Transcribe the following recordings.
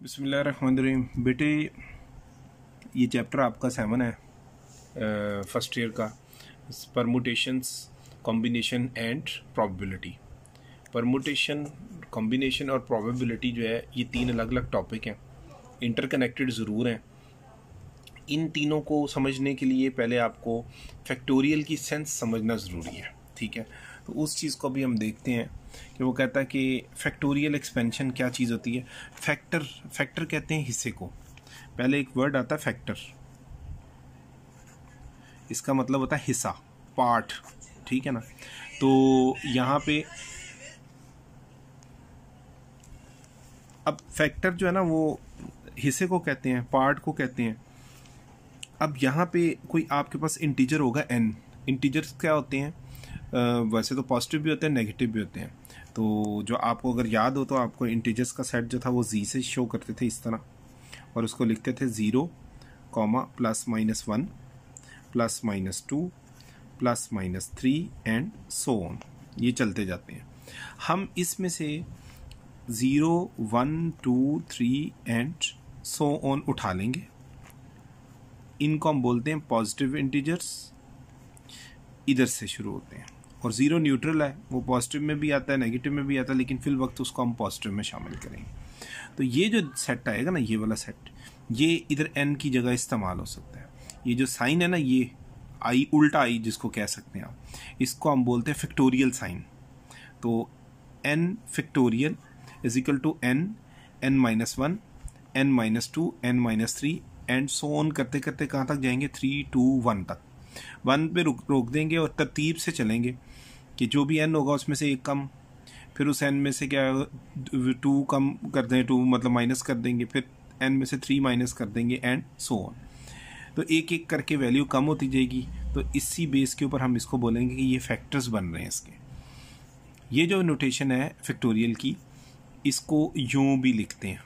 बिस्मिल्लाहिर्रहमानिर्रहीम। बेटे, ये चैप्टर आपका 7 है फर्स्ट ईयर का, permutations, combination and probability. Permutation, combination और प्रोबेबिलिटी जो है ये तीन अलग अलग टॉपिक हैं, इंटरकनेक्टेड ज़रूर हैं। इन तीनों को समझने के लिए पहले आपको फैक्टोरियल की सेंस समझना ज़रूरी है, ठीक है। तो उस चीज़ को भी हम देखते हैं कि वो कहता है कि फैक्टोरियल एक्सपेंशन क्या चीज़ होती है। फैक्टर कहते हैं हिस्से को। पहले एक वर्ड आता है फैक्टर, इसका मतलब होता है हिस्सा, पार्ट, ठीक है ना। तो यहाँ पे अब फैक्टर जो है ना वो हिस्से को कहते हैं, पार्ट को कहते हैं। अब यहाँ पे कोई आपके पास इंटीजर होगा n। इंटीजर्स क्या होते हैं? वैसे तो पॉजिटिव भी होते हैं, नेगेटिव भी होते हैं। तो जो आपको अगर याद हो तो आपको इंटीजर्स का सेट जो था वो z से शो करते थे इस तरह, और उसको लिखते थे 0, ±1, ±2, ±3 एंड सो ऑन। ये चलते जाते हैं। हम इसमें से 0, 1, 2, 3 एंड सो ऑन उठा लेंगे। इनको हम बोलते हैं पॉजिटिव इंटीजर्स, इधर से शुरू होते हैं। और 0 न्यूट्रल है, वो पॉजिटिव में भी आता है, नेगेटिव में भी आता है, लेकिन फिल वक्त उसको हम पॉजिटिव में शामिल करेंगे। तो ये जो सेट आएगा ना, ये वाला सेट, ये इधर n की जगह इस्तेमाल हो सकता है। ये जो साइन है ना, ये आई, उल्टा आई जिसको कह सकते हैं आप, इसको हम बोलते हैं फैक्टोरियल साइन। तो n factorial is equal to n, n-1, n-2, n-3 and so on करते करते कहाँ तक जाएंगे? 3, 2, 1 तक। 1 पे रोक देंगे और तरतीब से चलेंगे कि जो भी n होगा उसमें से एक कम, फिर उस n में से क्या 2 कम कर दें, 2 मतलब माइनस कर देंगे, फिर n में से 3 माइनस कर देंगे एंड सो ऑन। तो एक एक करके वैल्यू कम होती जाएगी। तो इसी बेस के ऊपर हम इसको बोलेंगे कि ये फैक्टर्स बन रहे हैं इसके। ये जो नोटेशन है फैक्टोरियल की, इसको यूं भी लिखते हैं,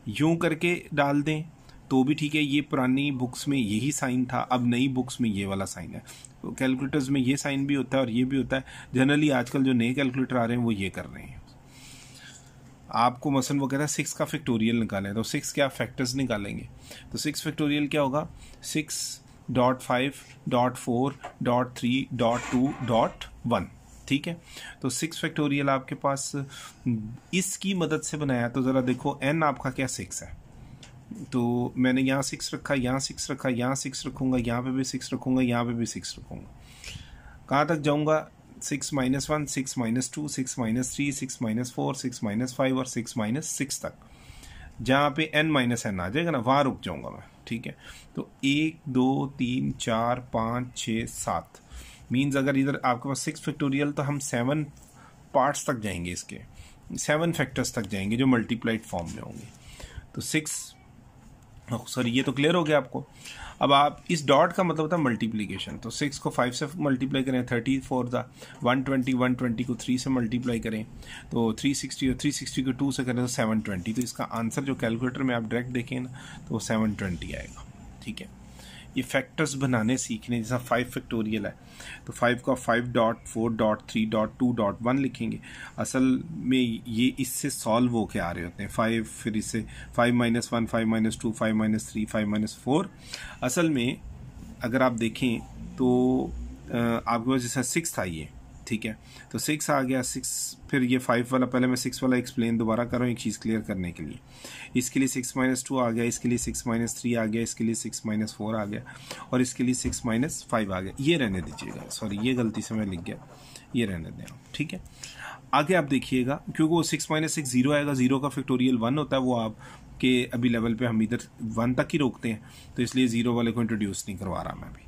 यूं करके डाल दें तो भी ठीक है। ये पुरानी बुक्स में यही साइन था, अब नई बुक्स में ये वाला साइन है। तो कैलकुलेटर्स में ये साइन भी होता है और ये भी होता है। जनरली आजकल जो नए कैलकुलेटर आ रहे हैं वो ये कर रहे हैं। आपको मसलन वो कहता है 6 का फैक्टोरियल निकालें, तो 6 क्या फैक्टर्स निकालेंगे। तो 6 फैक्टोरियल क्या होगा? 6.5.4.3.2.1, ठीक है। तो 6 फैक्टोरियल आपके पास इसकी मदद से बनाया। तो ज़रा देखो, n आपका क्या 6 है, तो मैंने यहाँ 6 रखा, यहाँ 6 रखा, यहाँ 6 रखूँगा, यहाँ पे भी 6 रखूँगा, यहाँ पे भी 6 रखूँगा। कहाँ तक जाऊँगा? 6 - 1, 6 - 2, 6 - 3, 6 - 4, 6 - 5 और 6 - 6 तक। जहाँ पे n - n आ जाएगा ना, वहाँ रुक जाऊँगा मैं, ठीक है। तो 1, 2, 3, 4, 5, 6, 7 मीन्स अगर इधर आपके पास 6 फैक्टोरियल, तो हम 7 पार्ट्स तक जाएंगे, इसके 7 फैक्टर्स तक जाएंगे जो मल्टीप्लाइड फॉर्म में होंगे। तो 6, सॉरी ये तो क्लियर हो गया आपको। अब आप इस डॉट का मतलब होता है मल्टीप्लिकेशन। तो 6 को 5 से मल्टीप्लाई करें, 30 4 द 120, 120 को 3 से मल्टीप्लाई करें तो 360, और 360 को 2 से करें तो 720। तो इसका आंसर जो कैलकुलेटर में आप डायरेक्ट देखें ना, तो वो 720 आएगा, ठीक है। ये फैक्टर्स बनाने सीखने, जैसा 5 फैक्टोरियल है तो 5 का 5.4.3.2.1 लिखेंगे। असल में ये इससे सॉल्व हो के आ रहे होते हैं 5, फिर इससे 5 - 1, 5 - 2, 5 - 3, 5 - 4। असल में अगर आप देखें तो आपके पास जैसा 6 था ये, ठीक है। तो 6 आ गया, 6 फिर ये 5 वाला, पहले मैं 6 वाला एक्सप्लेन दोबारा कर रहा हूँ एक चीज़ क्लियर करने के लिए। इसके लिए 6 - 2 आ गया, इसके लिए 6 - 3 आ गया, इसके लिए 6 - 4 आ गया, और इसके लिए 6 - 5 आ गया। ये रहने दीजिएगा, सॉरी ये गलती से मैं लिख गया, ये रहने दें, ठीक है। आगे आप देखिएगा, क्योंकि वो 6 - 6 0 आएगा, 0 का फैक्टोरियल 1 होता है, वो आपके अभी लेवल पे हम इधर 1 तक ही रोकते हैं, तो इसलिए 0 वाले को इंट्रोड्यूस नहीं करवा रहा मैं अभी।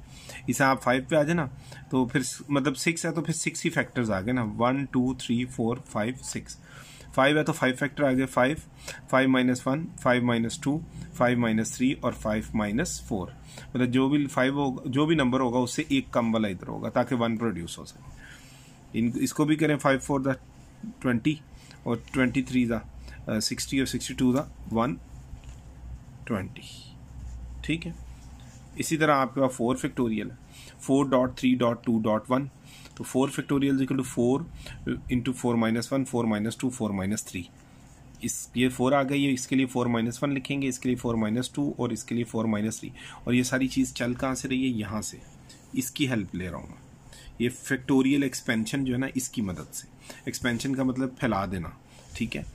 इसे आप 5 पे आ जाए ना, तो फिर मतलब 6 है तो फिर 6 ही फैक्टर्स आ गए ना, 1 2 3 4 5 6। 5 है तो 5 फैक्टर आ गए, 5 - 1, 5 - 2, 5 - 3 और 5 - 4। मतलब जो भी 5 होगा, जो भी नंबर होगा उससे एक कम वाला इधर होगा ताकि 1 प्रोड्यूस हो सके। इसको भी करें 5 4 द 20 और 23 द 60 और 62 द 120, ठीक है। इसी तरह आपके पास 4 फैक्टोरियल है, 4.3.2.1। तो 4 फैक्टोरियल इक्वल टू 4 × 4 - 1, 4 - 2, 4 - 3। ये 4 आ गई है, इसके लिए 4-1 लिखेंगे, इसके लिए 4-2 और इसके लिए 4-3। और ये सारी चीज़ चल कहाँ से रही है, यहाँ से, इसकी हेल्प ले रहा हूँ मैं। ये फैक्टोरियल एक्सपेंशन जो है ना, इसकी मदद से। एक्सपेंशन का मतलब फैला देना, ठीक है।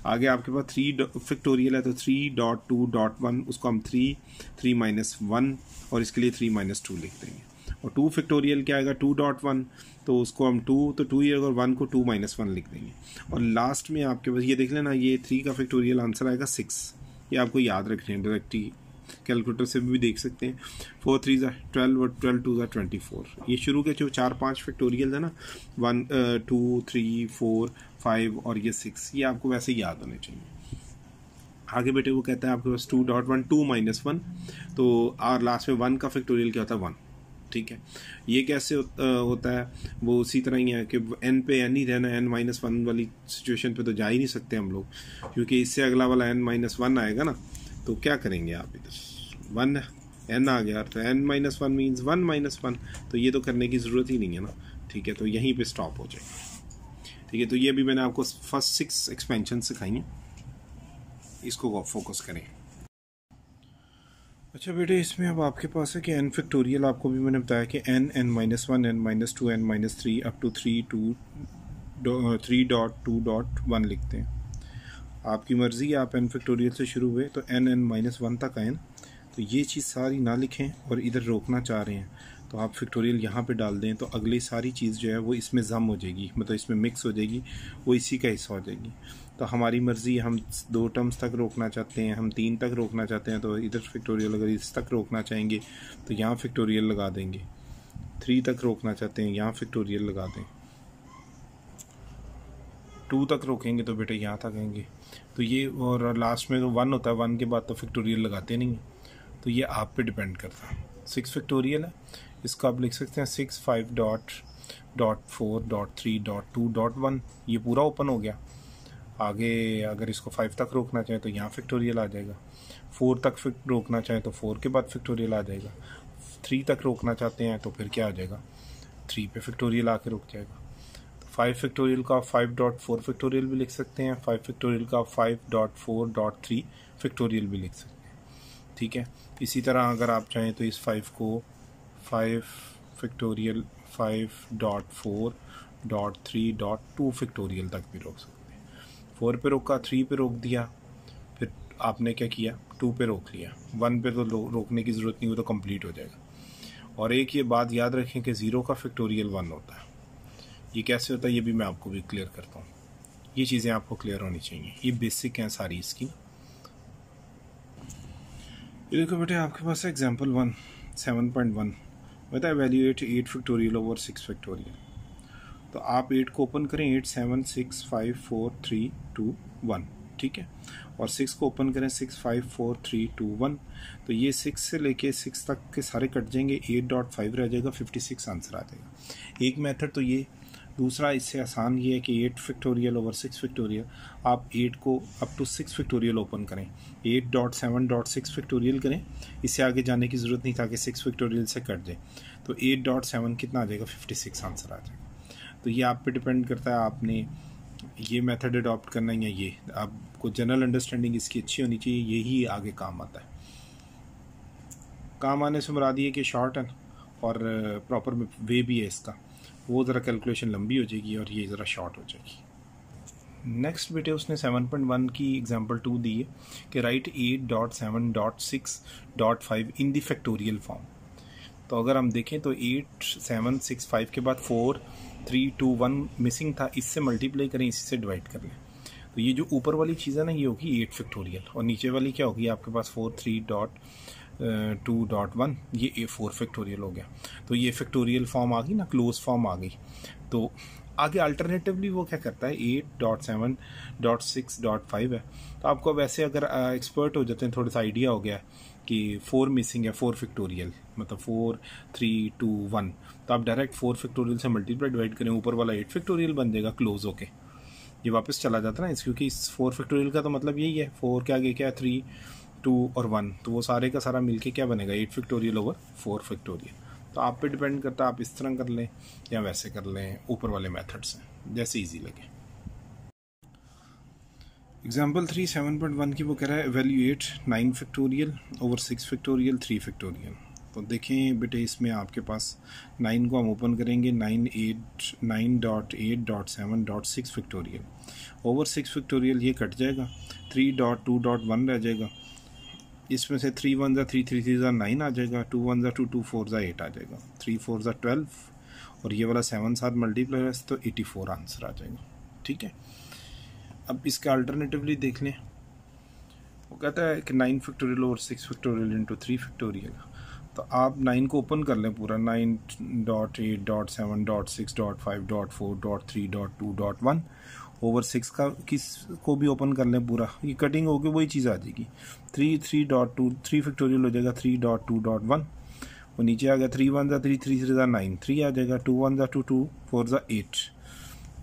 आगे आपके पास 3 फैक्टोरियल है, तो 3.2.1 उसको हम 3-1 और इसके लिए 3-2 लिख देंगे। और 2 फैक्टोरियल क्या आएगा, 2.1, तो उसको हम 2 ही अगर 1 को 2-1 लिख देंगे। और लास्ट में आपके पास ये देख लेना, ये 3 का फैक्टोरियल आंसर आएगा 6। ये आपको याद रखने हैं, डायरेक्टली कैलकुलेटर से भी देख सकते हैं। 4 3 12 और 12 2 24। ये शुरू के जो 4-5 फैक्टोरियल है ना, 1 2 3 4 5 और ये 6, ये आपको वैसे ही याद होने चाहिए। आगे बेटे वो कहता है आपके पास 2.1 2-1, तो और लास्ट में 1 का फैक्टोरियल क्या होता है, 1, ठीक है। ये कैसे होता है, वो उसी तरह ही है कि n पे n ही रहना, n-1 वाली सिचुएशन पे तो जा ही नहीं सकते हम लोग, क्योंकि इससे अगला वाला n-1 आएगा ना, तो क्या करेंगे आप, इधर 1 n आ गया, तो n-1 मीन्स 1-1, तो ये तो करने की ज़रूरत ही नहीं है ना, ठीक है। तो यहीं पे स्टॉप हो जाएगा, ठीक है। तो ये भी मैंने आपको फर्स्ट 6 एक्सपेंशन सिखाई हैं, इसको फोकस करें। अच्छा बेटे, इसमें अब आपके पास है कि n फैक्टोरियल, आपको भी मैंने बताया कि n, n-1, n-2, n-3 up to 3.2.1 लिखते हैं। आपकी मर्ज़ी है, आप n फैक्टोरियल से शुरू हुए तो n-1 तक आए ना, तो ये चीज़ सारी ना लिखें और इधर रोकना चाह रहे हैं तो आप फैक्टोरियल यहाँ पे डाल दें, तो अगली सारी चीज़ जो है वो इसमें जम हो जाएगी, मतलब इसमें मिक्स हो जाएगी, वो इसी का हिस्सा हो जाएगी। तो हमारी मर्ज़ी, हम 2 टर्म्स तक रोकना चाहते हैं, हम 3 तक रोकना चाहते हैं, तो इधर फैक्टोरियल, अगर इस तक रोकना चाहेंगे तो यहाँ फैक्टोरियल लगा देंगे, 3 तक रोकना चाहते हैं यहाँ फैक्टोरियल लगा दें, 2 तक रोकेंगे तो बेटे यहाँ तक आएंगे। तो ये, और लास्ट में तो 1 होता है, 1 के बाद तो फैक्टोरियल लगाते नहीं हैं, तो ये आप पे डिपेंड करता है। 6 फैक्टोरियल है, इसको आप लिख सकते हैं 6 5.4.3.2.1, ये पूरा ओपन हो गया। आगे अगर इसको 5 तक रोकना चाहें तो यहाँ फैक्टोरियल आ जाएगा, 4 तक रोकना चाहें तो 4 के बाद फैक्टोरियल आ जाएगा, 3 तक रोकना चाहते हैं तो फिर क्या आ जाएगा, 3 पे फैक्टोरियल आके रुक जाएगा। 5 फैक्टोरियल का 5.4 फैक्टोरियल भी लिख सकते हैं, 5 फैक्टोरियल का 5.4.3 फैक्टोरियल भी लिख सकते हैं, ठीक है। इसी तरह अगर आप चाहें तो इस 5 को 5 फैक्टोरियल 5.4.3.2 फैक्टोरियल तक भी रोक सकते हैं। 4 पे रोका, 3 पे रोक दिया, फिर आपने क्या किया, 2 पे रोक लिया, 1 पे तो रोकने की ज़रूरत नहीं, वो तो कंप्लीट हो जाएगा। और एक ये बात याद रखें कि 0 का फैक्टोरियल 1 होता है। ये कैसे होता है ये भी मैं आपको भी क्लियर करता हूँ, ये चीज़ें आपको क्लियर होनी चाहिए, ये बेसिक हैं सारी इसकी। ये देखो बेटे, आपके पास है एग्जाम्पल 1 7.1, बता एवेल्यूएट 8 फैक्टोरियल ओवर 6 फैक्टोरियल। तो आप 8 को ओपन करें, 8 7 6 5 4 3 2 1, ठीक है। और 6 को ओपन करें, 6 5 4 3 2 1, तो ये 6 से लेके 6 तक के सारे कट जाएंगे, 8.5 रह जाएगा, 56 आंसर आ जाएगा। एक मेथड तो ये। दूसरा इससे आसान ये है कि 8 फैक्टोरियल ओवर 6 फैक्टोरियल, आप 8 को अप टू 6 फैक्टोरियल ओपन करें, 8.7.6 फैक्टोरियल करें, इससे आगे जाने की ज़रूरत नहीं ताकि 6 फैक्टोरियल से कट जाए, तो 8.7 कितना आ जाएगा, 56 आंसर आ जाएगा। तो ये आप पे डिपेंड करता है, आपने ये मेथड अडॉप्ट करना है या ये, आपको जनरल अंडरस्टैंडिंग इसकी अच्छी होनी चाहिए, यही आगे काम आता है। काम आने से मुराद ये कि शॉर्ट है और प्रॉपर वे भी है इसका, वो ज़रा कैलकुलेशन लंबी हो जाएगी और ये ज़रा शॉर्ट हो जाएगी। नेक्स्ट बेटे उसने 7.1 की एग्जांपल 2 दी है कि right 8.7.6.5 in the factorial form. तो अगर हम देखें तो 8 7 6 5 के बाद 4 3 2 1 मिसिंग था, इससे मल्टीप्लाई करें, इसी से डिवाइड कर लें, तो ये जो ऊपर वाली चीज़ है ना, ये होगी 8 फैक्टोरियल, और नीचे वाली क्या होगी आपके पास 4.3.2.1, ये 4 फैक्टोरियल हो गया। तो ये फैक्टोरियल फॉर्म आ गई ना, क्लोज फॉर्म आ गई। तो आगे अल्टरनेटिवली वो क्या करता है, 8.7.6.5 है, तो आपको वैसे अगर एक्सपर्ट हो जाते हैं, थोड़ा सा आइडिया हो गया कि 4 मिसिंग है, 4 फैक्टोरियल मतलब 4 3 2 1, तो आप डायरेक्ट 4 फैक्टोरियल से मल्टीप्लाई डिवाइड करें, ऊपर वाला 8 फैक्टोरियल बन जाएगा क्लोज होके, ये वापस चला जाता है ना, क्योंकि इस 4 फैक्टोरियल का तो मतलब यही है, 4 के आगे क्या है 3 2 और 1, तो वो सारे का सारा मिलके क्या बनेगा, 8 फैक्टोरियल ओवर 4 फैक्टोरियल। तो आप पे डिपेंड करता है, आप इस तरह कर लें या वैसे कर लें, ऊपर वाले मेथड से, जैसे इजी लगे। एग्जाम्पल 3 7.1 की वो कह रहा है evaluate 9 factorial over 6 factorial 3 factorial. तो देखें बेटे इसमें आपके पास 9 को हम ओपन करेंगे 9.8.7.6 फैक्टोरियल ओवर 6 फैक्टोरियल, ये कट जाएगा 3.2.1 रह जाएगा। इसमें से 3 1 3 3 3 9 आ जाएगा, 2 1 2 2 4 8 आ जाएगा, 3 4 12 और ये वाला 7 साथ मल्टीप्लाई है तो 84 आंसर आ जाएगा। ठीक है, अब इसका अल्टरनेटिवली देख लें। वो कहता है कि 9 factorial over 6 factorial into 3 factorial. तो आप 9 को ओपन कर लें पूरा, 9.8.7.6.5.4.3.2.1 ओवर 6 का किस को भी ओपन कर लें पूरा, ये कटिंग होकर वही चीज़ आ जाएगी। 3 फैक्टोरियल हो जाएगा 3.2.1, वो नीचे आ गया 3 1 3 3 3 9, 3 आ जाएगा, 2 1 2 2 4 8,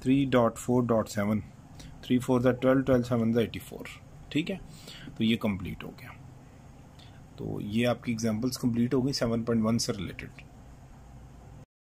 3.4.7, 3 4 12 12 7 84। ठीक है, तो ये कंप्लीट हो गया। तो ये आपकी एग्जांपल्स कंप्लीट हो गई 7.1 से रिलेटेड।